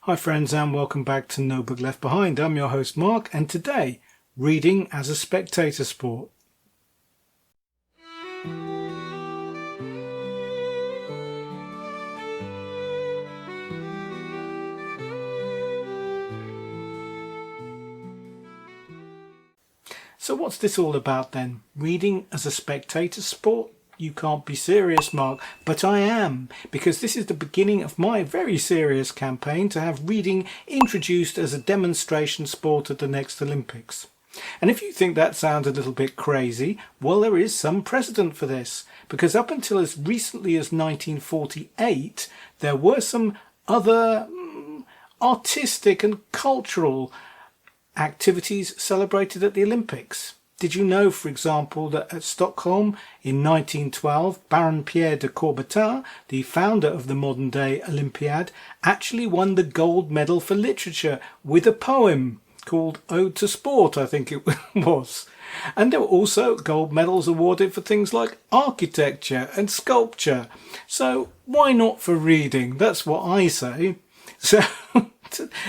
Hi friends, and welcome back to No Book Left Behind. I'm your host Mark, and today, reading as a spectator sport. So what's this all about then? Reading as a spectator sport? You can't be serious, Mark, but I am, because this is the beginning of my very serious campaign to have reading introduced as a demonstration sport at the next Olympics. And if you think that sounds a little bit crazy, well, there is some precedent for this, because up until as recently as 1948, there were some other artistic and cultural activities celebrated at the Olympics. Did you know, for example, that at Stockholm in 1912, Baron Pierre de Coubertin, the founder of the modern-day Olympiad, actually won the gold medal for literature with a poem called Ode to Sport, I think it was. And there were also gold medals awarded for things like architecture and sculpture. So why not for reading? That's what I say.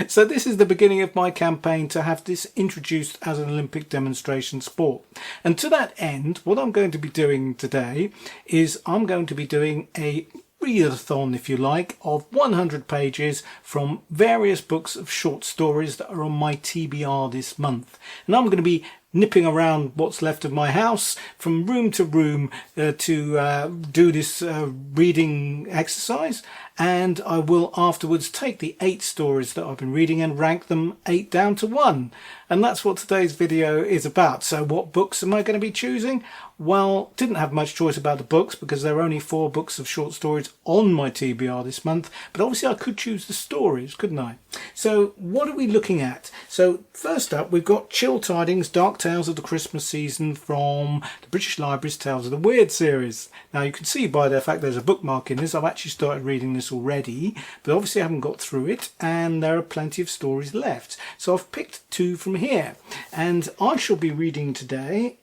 So this is the beginning of my campaign to have this introduced as an Olympic demonstration sport. And to that end, what I'm going to be doing today is I'm going to be doing a readathon, if you like, of 100 pages from various books of short stories that are on my TBR this month. And I'm going to be nipping around what's left of my house from room to room to do this reading exercise, and I will afterwards take the 8 stories that I've been reading and rank them 8 down to 1. And that's what today's video is about. So what books am I going to be choosing? Well, didn't have much choice about the books because there are only 4 books of short stories on my TBR this month, but obviously I could choose the stories, couldn't I? So what are we looking at? So first up, we've got Chill Tidings, Dark Tales of the Christmas Season from the British Library's Tales of the Weird series. Now you can see by the fact there's a bookmark in this, I've actually started reading this already, but obviously I haven't got through it, and there are plenty of stories left. So I've picked 2 from here, and I shall be reading today,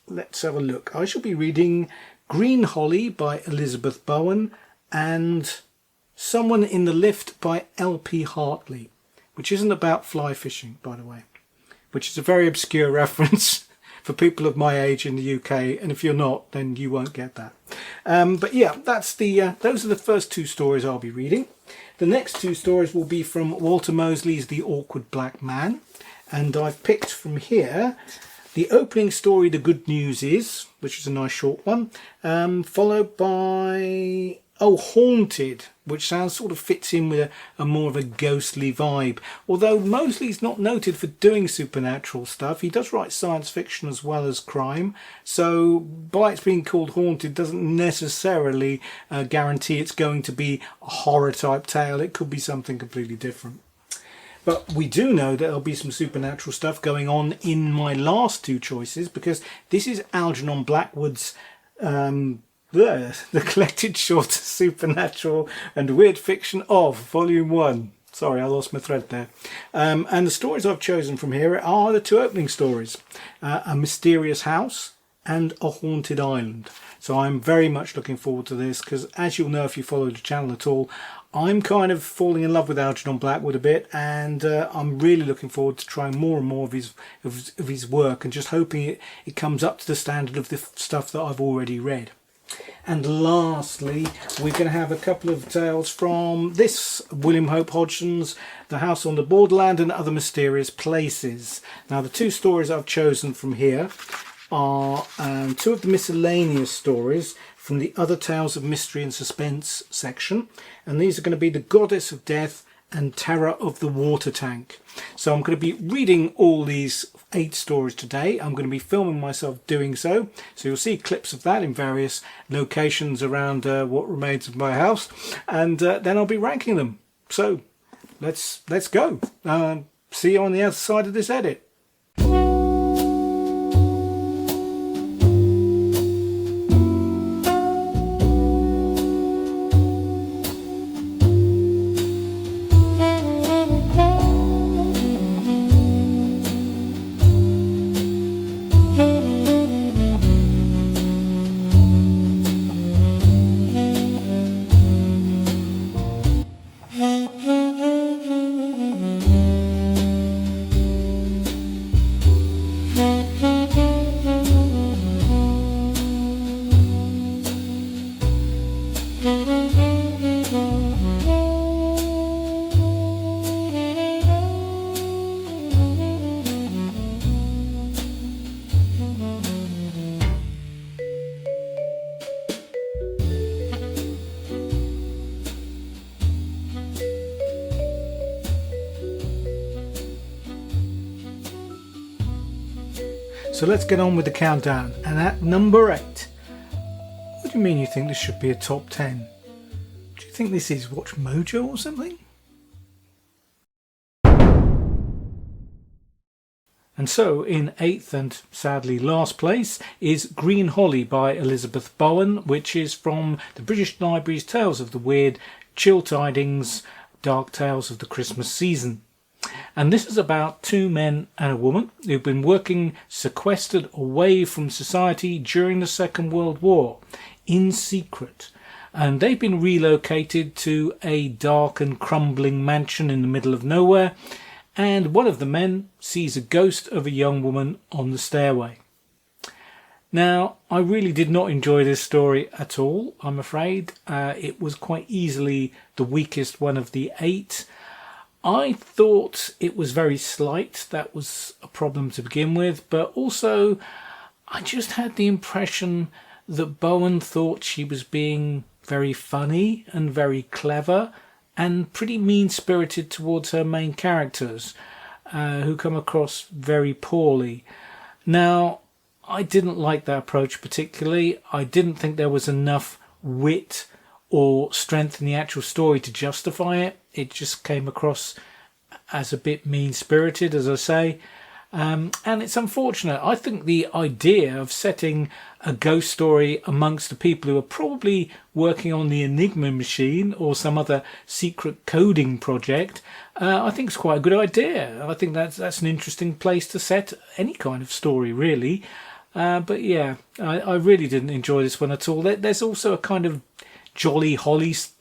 let's have a look, I shall be reading Green Holly by Elizabeth Bowen and Someone in the Lift by L.P. Hartley, which isn't about fly fishing, by the way, which is a very obscure reference for people of my age in the UK, and if you're not, then you won't get that. But yeah, that's those are the first 2 stories I'll be reading. The next 2 stories will be from Walter Mosley's The Awkward Black Man, and I've picked from here the opening story, The Good News Is, which is a nice short one, followed by Haunted, which sort of fits in with a more of a ghostly vibe. Although Mosley's not noted for doing supernatural stuff, he does write science fiction as well as crime. So by its being called Haunted doesn't necessarily guarantee it's going to be a horror type tale. It could be something completely different. But we do know that there'll be some supernatural stuff going on in my last 2 choices, because this is Algernon Blackwood's the collected short supernatural and weird fiction of volume 1. Sorry, I lost my thread there. And the stories I've chosen from here are the 2 opening stories, A Mysterious House and A Haunted Island. So I'm very much looking forward to this, because as you'll know if you follow the channel at all, I'm kind of falling in love with Algernon Blackwood a bit, and I'm really looking forward to trying more and more of his work, and just hoping it comes up to the standard of the stuff that I've already read. And lastly, we're going to have a couple of tales from this William Hope Hodgson's The House on the Borderland and Other Mysterious Places. Now the 2 stories I've chosen from here are 2 of the miscellaneous stories from the Other Tales of Mystery and Suspense section, and these are going to be The Goddess of Death and Terror of the Water Tank. So I'm going to be reading all these 8 stories today. I'm going to be filming myself doing so you'll see clips of that in various locations around what remains of my house, and then I'll be ranking them. So let's go. See you on the other side of this edit. So let's get on with the countdown. And at number 8, what do you mean you think this should be a top 10? Do you think this is Watch Mojo or something? And so in 8th and sadly last place is Green Holly by Elizabeth Bowen, which is from the British Library's Tales of the Weird, Chill Tidings, Dark Tales of the Christmas Season. And this is about 2 men and a woman who've been working sequestered away from society during the Second World War in secret. And they've been relocated to a dark and crumbling mansion in the middle of nowhere. And one of the men sees a ghost of a young woman on the stairway. Now, I really did not enjoy this story at all, I'm afraid. It was quite easily the weakest one of the 8. I thought it was very slight. That was a problem to begin with. But also, I just had the impression that Bowen thought she was being very funny and very clever, and pretty mean-spirited towards her main characters, who come across very poorly. Now, I didn't like that approach particularly. I didn't think there was enough wit or strength in the actual story to justify it. It just came across as a bit mean-spirited, as I say. And it's unfortunate. I think the idea of setting a ghost story amongst the people who are probably working on the Enigma machine or some other secret coding project, I think is quite a good idea. I think that's an interesting place to set any kind of story, really. But yeah, I really didn't enjoy this one at all. There's also a kind of jolly hockey sticks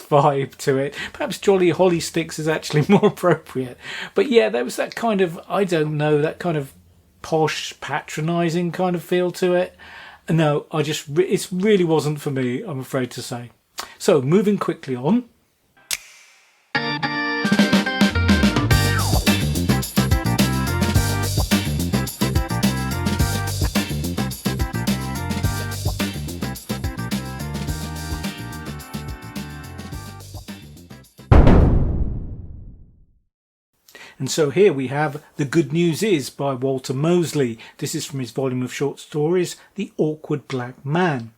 vibe to it. Perhaps jolly holly sticks is actually more appropriate. But yeah, there was that kind of, I don't know, that kind of posh, patronising kind of feel to it. No, it really wasn't for me, I'm afraid to say. So moving quickly on. And so here we have The Good News Is by Walter Mosley. This is from his volume of short stories, The Awkward Black Man.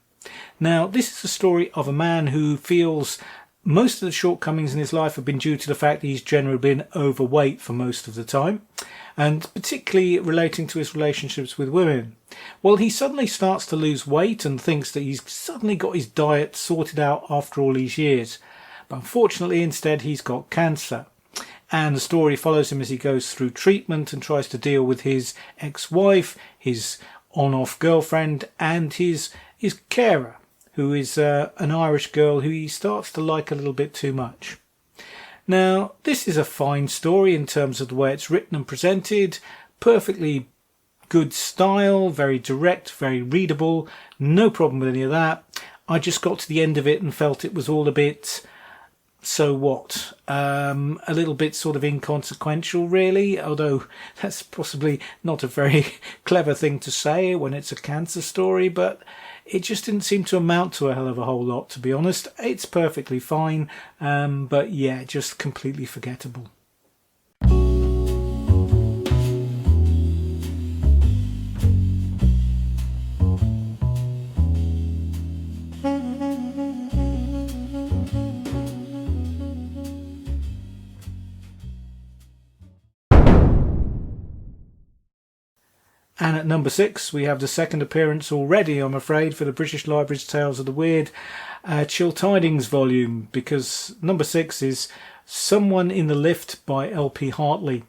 Now, this is a story of a man who feels most of the shortcomings in his life have been due to the fact that he's generally been overweight for most of the time, and particularly relating to his relationships with women. Well, he suddenly starts to lose weight and thinks that he's suddenly got his diet sorted out after all these years. But unfortunately, instead, he's got cancer. And the story follows him as he goes through treatment and tries to deal with his ex-wife, his on-off girlfriend, and his carer, who is an Irish girl who he starts to like a little bit too much. Now, this is a fine story in terms of the way it's written and presented. Perfectly good style, very direct, very readable. No problem with any of that. I just got to the end of it and felt it was all a bit... so what? A little bit sort of inconsequential, really, although that's possibly not a very clever thing to say when it's a cancer story, but it just didn't seem to amount to a hell of a whole lot, to be honest. It's perfectly fine, but yeah, just completely forgettable. And at number 6, we have the second appearance already, I'm afraid, for the British Library's Tales of the Weird Chill Tidings volume, because number 6 is Someone in the Lift by L.P. Hartley.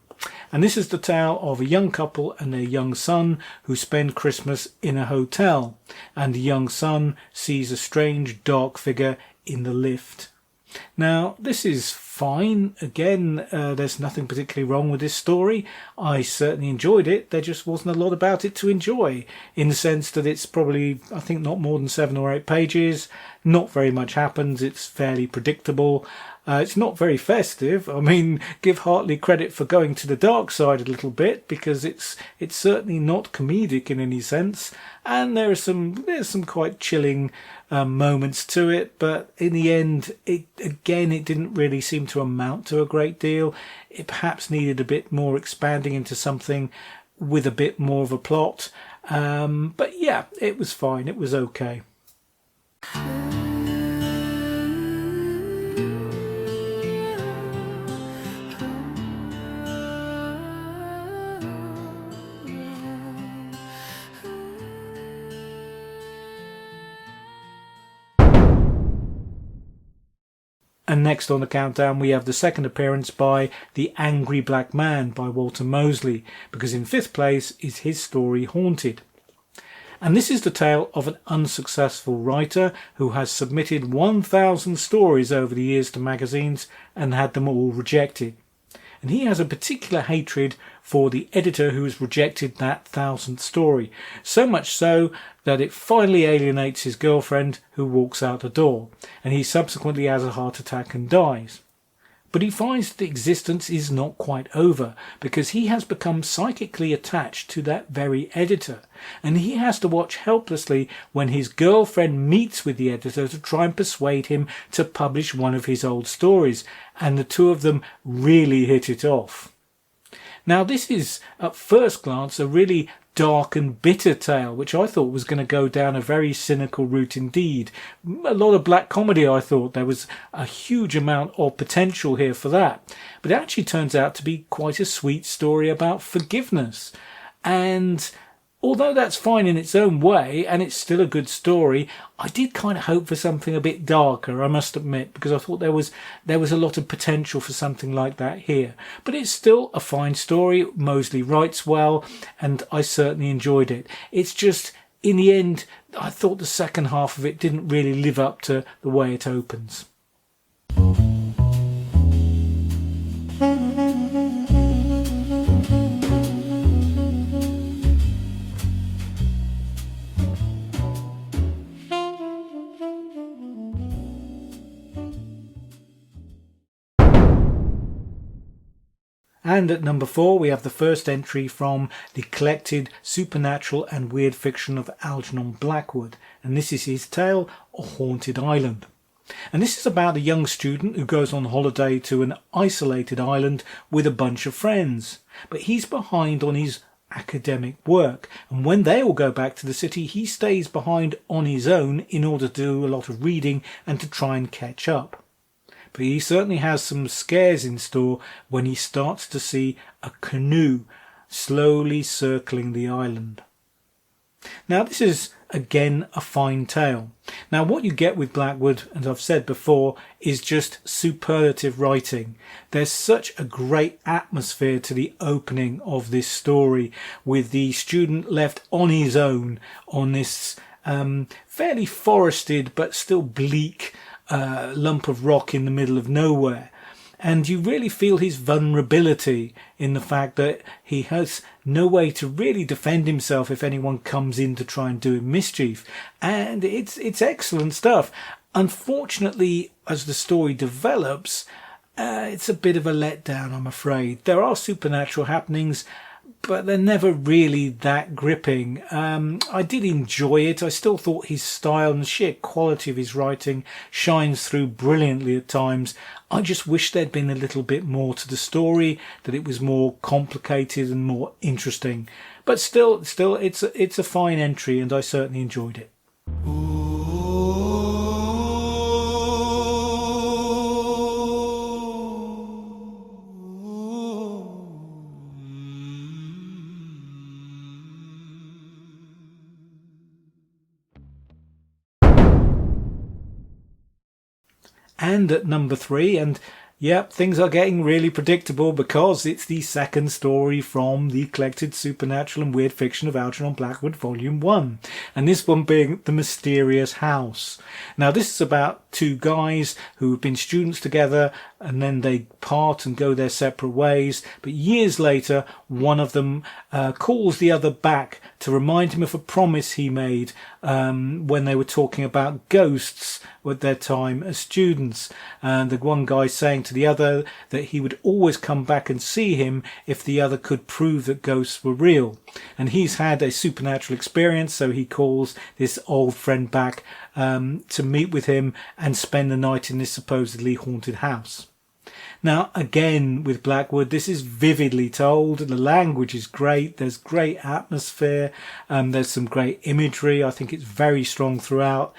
And this is the tale of a young couple and their young son who spend Christmas in a hotel. And the young son sees a strange dark figure in the lift. Now, this is fine. Again, there's nothing particularly wrong with this story. I certainly enjoyed it. There just wasn't a lot about it to enjoy, in the sense that it's probably, I think, not more than 7 or 8 pages. Not very much happens. It's fairly predictable. It's not very festive. I mean, give Hartley credit for going to the dark side a little bit, because it's certainly not comedic in any sense. And there's some quite chilling moments to it, but in the end, it didn't really seem to amount to a great deal. It perhaps needed a bit more expanding into something with a bit more of a plot. But yeah, it was fine. It was okay. And next on the countdown we have the second appearance by The Angry Black Man by Walter Mosley, because in 5th place is his story Haunted. And this is the tale of an unsuccessful writer who has submitted 1,000 stories over the years to magazines and had them all rejected. And he has a particular hatred for the editor who has rejected that 1,000th story, so much so that it finally alienates his girlfriend, who walks out the door, and he subsequently has a heart attack and dies. But he finds that existence is not quite over, because he has become psychically attached to that very editor, and he has to watch helplessly when his girlfriend meets with the editor to try and persuade him to publish one of his old stories, and the two of them really hit it off. Now this is, at first glance, a really dark and bitter tale, which I thought was going to go down a very cynical route indeed. A lot of black comedy, I thought. There was a huge amount of potential here for that. But it actually turns out to be quite a sweet story about forgiveness. And although that's fine in its own way, and it's still a good story, I did kind of hope for something a bit darker, I must admit, because I thought there was a lot of potential for something like that here. But it's still a fine story. Mosley writes well, and I certainly enjoyed it. It's just, in the end, I thought the second half of it didn't really live up to the way it opens. And at number 4 we have the first entry from the collected supernatural and weird fiction of Algernon Blackwood, and this is his tale, A Haunted Island. And this is about a young student who goes on holiday to an isolated island with a bunch of friends, but he's behind on his academic work, and when they all go back to the city he stays behind on his own in order to do a lot of reading and to try and catch up. But he certainly has some scares in store when he starts to see a canoe slowly circling the island. Now this is again a fine tale. Now what you get with Blackwood, as I've said before, is just superlative writing. There's such a great atmosphere to the opening of this story, with the student left on his own on this fairly forested but still bleak lump of rock in the middle of nowhere. And you really feel his vulnerability in the fact that he has no way to really defend himself if anyone comes in to try and do him mischief. And it's excellent stuff. Unfortunately, as the story develops, it's a bit of a letdown, I'm afraid. There are supernatural happenings, but they're never really that gripping. I did enjoy it. I still thought his style and the sheer quality of his writing shines through brilliantly at times. I just wish there'd been a little bit more to the story, that it was more complicated and more interesting. But still, it's a fine entry, and I certainly enjoyed it. And at number 3, and yep, things are getting really predictable because it's the second story from the collected supernatural and weird fiction of Algernon Blackwood Volume 1, and this one being The Mysterious House. Now this is about two guys who have been students together and then they part and go their separate ways, but years later one of them calls the other back to remind him of a promise he made when they were talking about ghosts at their time as students. And the one guy saying to the other that he would always come back and see him if the other could prove that ghosts were real. And he's had a supernatural experience, so he calls this old friend back to meet with him and spend the night in this supposedly haunted house. Now, again, with Blackwood, this is vividly told. The language is great. There's great atmosphere. There's some great imagery. I think it's very strong throughout.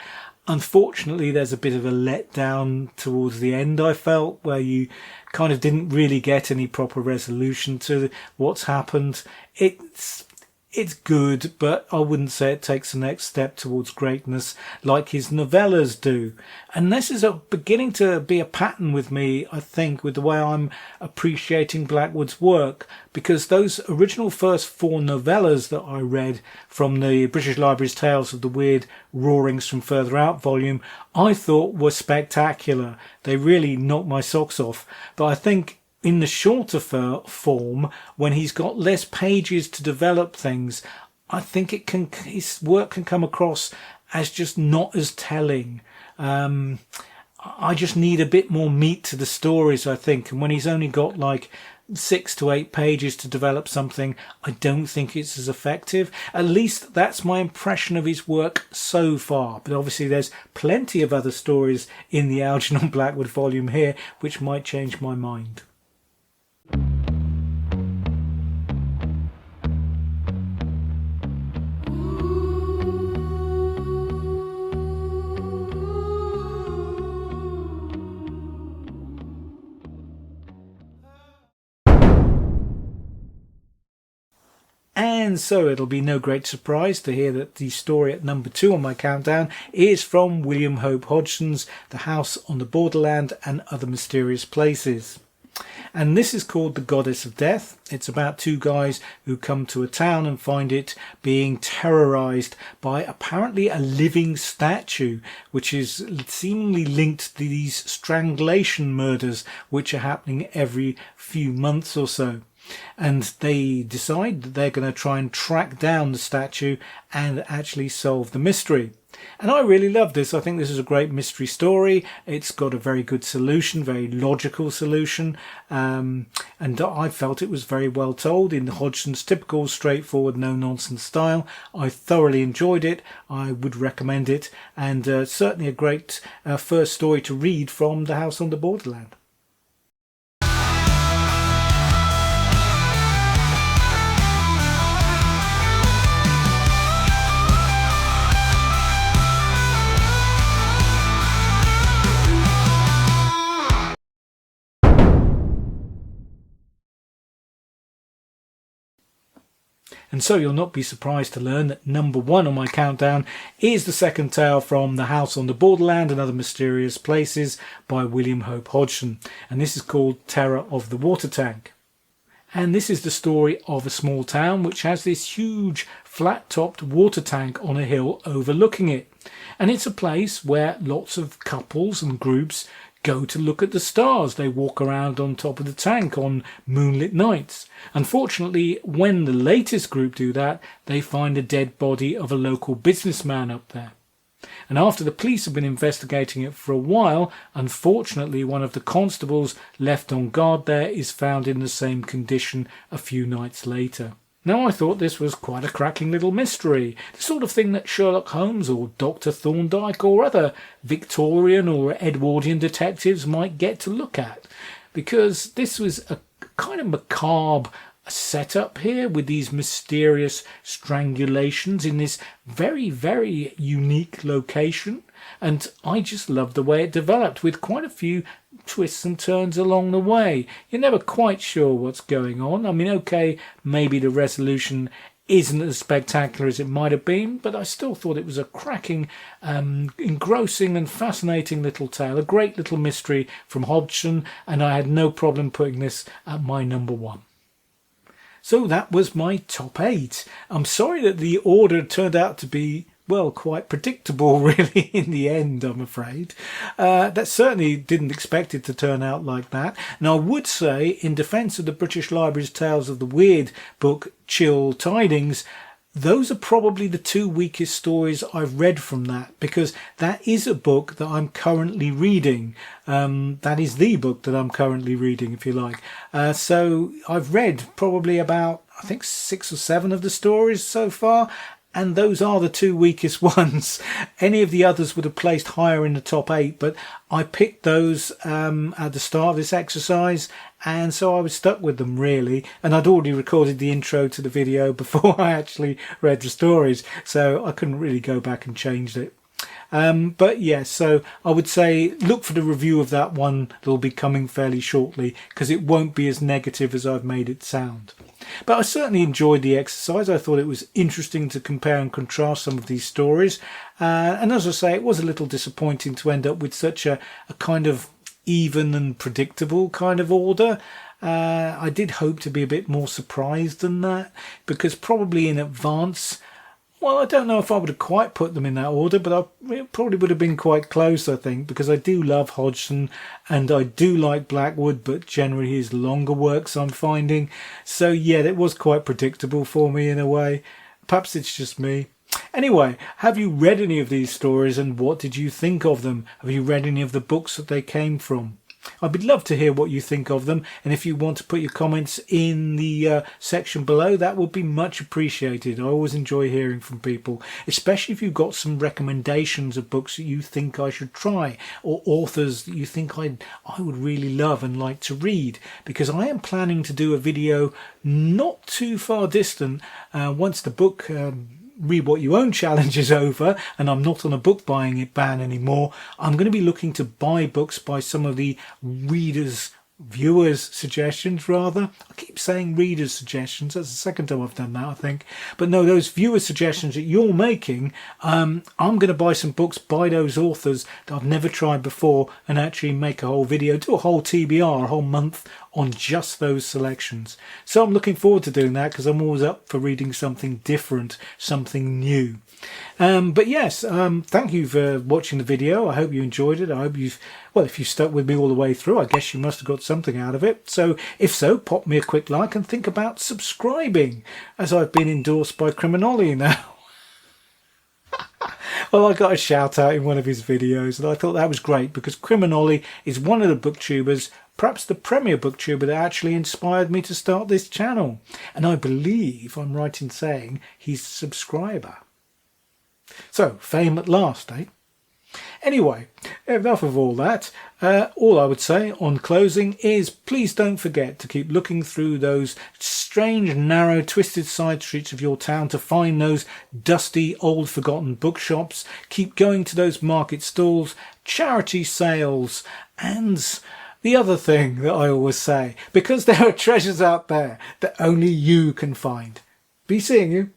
Unfortunately, there's a bit of a letdown towards the end, I felt, where you kind of didn't really get any proper resolution to what's happened. It's good, but I wouldn't say it takes the next step towards greatness like his novellas do. And this is beginning to be a pattern with me, I think, with the way I'm appreciating Blackwood's work, because those original first 4 novellas that I read from the British Library's Tales of the Weird Roarings from Further Out volume, I thought were spectacular. They really knocked my socks off. But I think in the shorter form, when he's got less pages to develop things, I think his work can come across as just not as telling. I just need a bit more meat to the stories, I think. And when he's only got like 6 to 8 pages to develop something, I don't think it's as effective. At least that's my impression of his work so far. But obviously there's plenty of other stories in the Algernon Blackwood volume here which might change my mind. And so it'll be no great surprise to hear that the story at number 2 on my countdown is from William Hope Hodgson's The House on the Borderland and Other Mysterious Places. And this is called The Goddess of Death. It's about 2 guys who come to a town and find it being terrorized by apparently a living statue, which is seemingly linked to these strangulation murders which are happening every few months or so. And they decide that they're going to try and track down the statue and actually solve the mystery. And I really love this. I think this is a great mystery story. It's got a very good solution, very logical solution. And I felt it was very well told in Hodgson's typical straightforward, no-nonsense style. I thoroughly enjoyed it. I would recommend it. And certainly a great first story to read from The House on the Borderland. And so you'll not be surprised to learn that number 1 on my countdown is the second tale from The House on the Borderland and Other Mysterious Places by William Hope Hodgson. And this is called Terror of the Water Tank. And this is the story of a small town which has this huge flat-topped water tank on a hill overlooking it. And it's a place where lots of couples and groups go to look at the stars. They walk around on top of the tank on moonlit nights. Unfortunately, when the latest group do that, they find the dead body of a local businessman up there. And after the police have been investigating it for a while, unfortunately one of the constables left on guard there is found in the same condition a few nights later. Now I thought this was quite a cracking little mystery, the sort of thing that Sherlock Holmes or Dr. Thorndyke or other Victorian or Edwardian detectives might get to look at, because this was a kind of macabre setup here with these mysterious strangulations in this very, very unique location. And I just loved the way it developed, with quite a few twists and turns along the way. You're never quite sure what's going on. I mean, okay, maybe the resolution isn't as spectacular as it might have been, but I still thought it was a cracking, engrossing and fascinating little tale, a great little mystery from Hodgson, and I had no problem putting this at my number 1. So that was my top 8. I'm sorry that the order turned out to be well, quite predictable really in the end, I'm afraid. That certainly didn't expect it to turn out like that. And I would say, in defence of the British Library's Tales of the Weird book, Chill Tidings, those are probably the two weakest stories I've read from that, because that is a book that I'm currently reading. That is the book that I'm currently reading, if you like. So I've read probably about, I think, 6 or 7 of the stories so far, and those are the two weakest ones. Any of the others would have placed higher in the top 8, but I picked those at the start of this exercise, and so I was stuck with them really. And I'd already recorded the intro to the video before I actually read the stories, so I couldn't really go back and change it. But yes, so I would say look for the review of that one that'll be coming fairly shortly, because it won't be as negative as I've made it sound. But I certainly enjoyed the exercise. I thought it was interesting to compare and contrast some of these stories. And as I say, it was a little disappointing to end up with such a kind of even and predictable kind of order. I did hope to be a bit more surprised than that, because probably in advance, well, I don't know if I would have quite put them in that order, but it probably would have been quite close, I think, because I do love Hodgson and I do like Blackwood, but generally his longer works I'm finding. So yeah, it was quite predictable for me in a way. Perhaps it's just me. Anyway, have you read any of these stories and what did you think of them? Have you read any of the books that they came from? I'd love to hear what you think of them, and if you want to put your comments in the section below, that would be much appreciated. I always enjoy hearing from people, especially if you've got some recommendations of books that you think I should try, or authors that you think I would really love and like to read, because I am planning to do a video not too far distant once the book Read What You Own challenge is over and I'm not on a book buying ban anymore. I'm going to be looking to buy books by some of the viewers suggestions rather. I keep saying readers suggestions, that's the second time I've done that I think, but no, those viewer suggestions that you're making, I'm going to buy some books by those authors that I've never tried before and actually make a whole video, do a whole TBR, a whole month on just those selections. So I'm looking forward to doing that, because I'm always up for reading something different, something new. But yes, thank you for watching the video. I hope you enjoyed it. I hope if you stuck with me all the way through, I guess you must have got something out of it. So if so, pop me a quick like and think about subscribing, as I've been endorsed by Criminoli now. Well, I got a shout out in one of his videos and I thought that was great, because Criminoli is one of the booktubers, perhaps the premier booktuber, that actually inspired me to start this channel. And I believe I'm right in saying he's a subscriber. So, fame at last, eh? Anyway, enough of all that. All I would say on closing is please don't forget to keep looking through those strange, narrow, twisted side streets of your town to find those dusty, old, forgotten bookshops. Keep going to those market stalls, charity sales, and the other thing that I always say, because there are treasures out there that only you can find. Be seeing you.